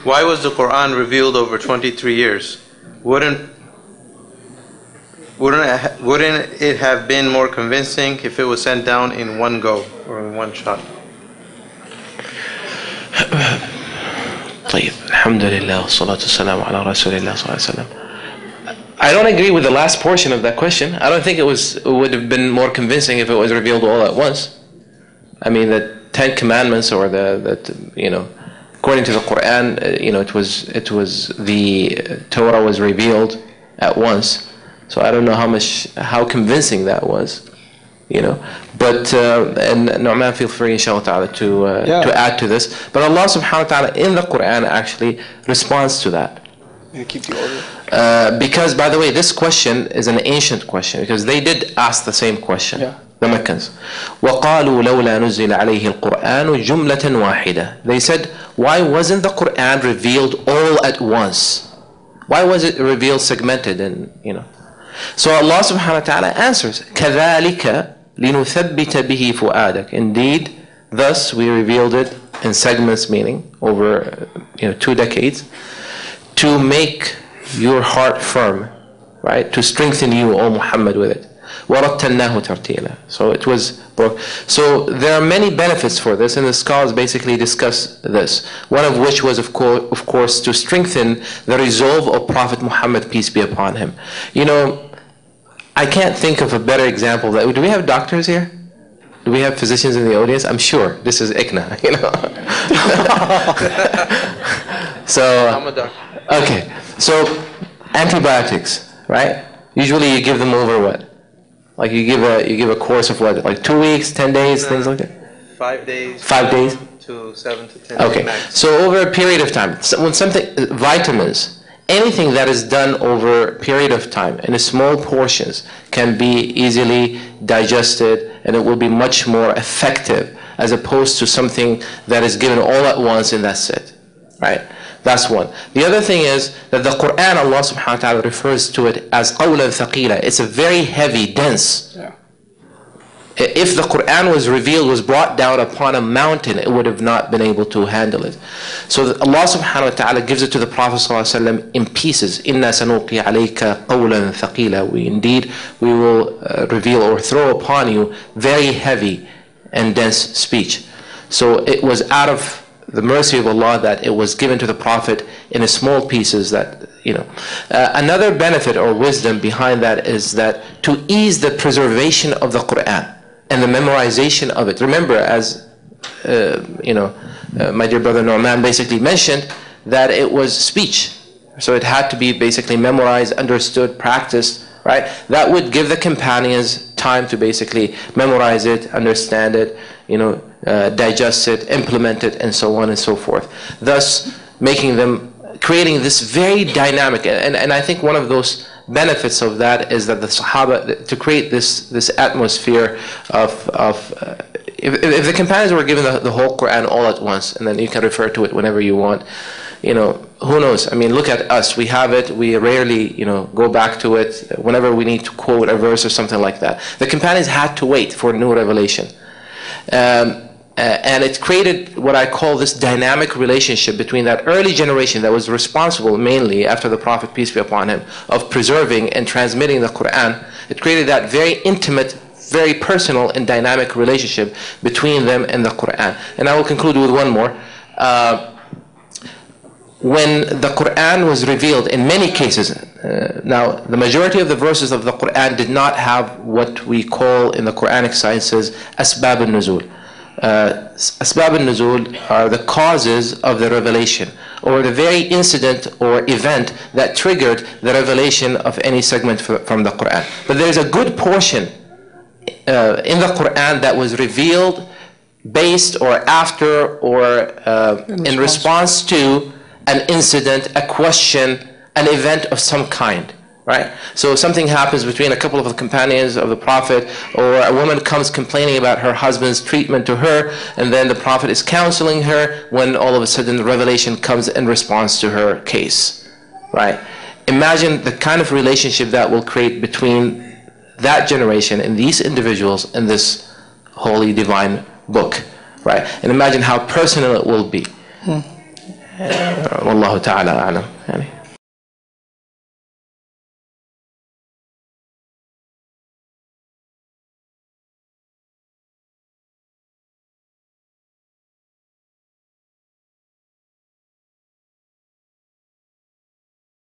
Why was the Quran revealed over 23 years? Wouldn't it have been more convincing if it was sent down in one go or in one shot? طيب الحمد لله والصلاة والسلام على رسول الله صلى الله عليه وسلم. I don't agree with the last portion of that question. I don't think it would have been more convincing if it was revealed all at once. I mean, the 10 Commandments, or according to the Quran, it was the Torah was revealed at once. So I don't know how convincing that was, But and Nu'man, feel free, inshallah ta'ala, to add to this. But Allah subhanahu wa ta'ala in the Quran actually responds to that. Keep the order. Because, by the way, this question is an ancient question, because they did ask the same question. Yeah. The Meccans. وَقَالُوا لَوْلَا نُزِّلَ عَلَيْهِ الْقُرْآنُ جُمْلَةً وَاحِدَةً. They said, why wasn't the Quran revealed all at once? Why was it revealed segmented and, So Allah subhanahu wa ta'ala answers, كَذَلِكَ لِنُثَبِّتَ بِهِ فُؤَادَكَ. Indeed, thus we revealed it in segments, meaning over 2 decades, to make your heart firm, right? To strengthen you, O Muhammad, with it. وَرَتَّلْنَاهُ تَرْتِيلًا. So it was. So there are many benefits for this, and the scholars basically discuss this. One of which was, of course, to strengthen the resolve of Prophet Muhammad, peace be upon him. I can't think of a better example. Do we have doctors here? Do we have physicians in the audience? I'm sure this is ICNA, So. I'm a doctor. Okay, so antibiotics, right? Usually you give them over what? Like you give a course of what? Like 2 weeks, 10 days, things like that? 5 days. 5 days? To 7 to 10 okay. days max. So over a period of time, when vitamins, anything that is done over a period of time in small portions can be easily digested, and it will be much more effective as opposed to something that is given all at once and that's it, right? That's one. The other thing is that the Quran, Allah subhanahu wa ta'ala refers to it as قَوْلًا ثَقِيلًا. It's a very heavy, dense. Yeah. If the Quran was brought down upon a mountain, it would have not been able to handle it. So Allah subhanahu wa ta'ala gives it to the Prophet sallallahu alaihi wasallam in pieces. إِنَّا سَنُلْقِي عَلَيْكَ قَوْلًا ثَقِيلًا. We will reveal or throw upon you very heavy and dense speech. So it was out of the mercy of Allah that it was given to the Prophet in small pieces. That another benefit or wisdom behind that is that to ease the preservation of the Quran and the memorization of it. Remember, as my dear brother Nu'man basically mentioned, that it was speech, so it had to be basically memorized, understood, practiced. Right? That would give the companions time to basically memorize it, understand it, digest it, implement it, and so on and so forth. Thus, creating this very dynamic, and I think one of those benefits of that is that the Sahaba, to create this atmosphere of if the companions were given the whole Quran all at once, and then you can refer to it whenever you want, who knows? I mean, look at us. We have it. We rarely, go back to it whenever we need to quote a verse or something like that. The companions had to wait for new revelation. And it created what I call this dynamic relationship between that early generation that was responsible mainly after the Prophet, peace be upon him, of preserving and transmitting the Quran. It created that very intimate, very personal and dynamic relationship between them and the Quran. And I will conclude with one more. When the Quran was revealed, in many cases, now the majority of the verses of the Quran did not have what we call in the Quranic sciences asbab al-nuzul. Asbab al-nuzul are the causes of the revelation, or the very incident or event that triggered the revelation of any segment from the Quran. But there is a good portion in the Quran that was revealed based or after or in response to an incident, a question, an event of some kind, right? So something happens between a couple of the companions of the Prophet, or a woman comes complaining about her husband's treatment to her, and then the Prophet is counseling her when all of a sudden the revelation comes in response to her case, right? Imagine the kind of relationship that will create between that generation and these individuals in this holy divine book, right? And imagine how personal it will be. والله تعالى أعلم يعني.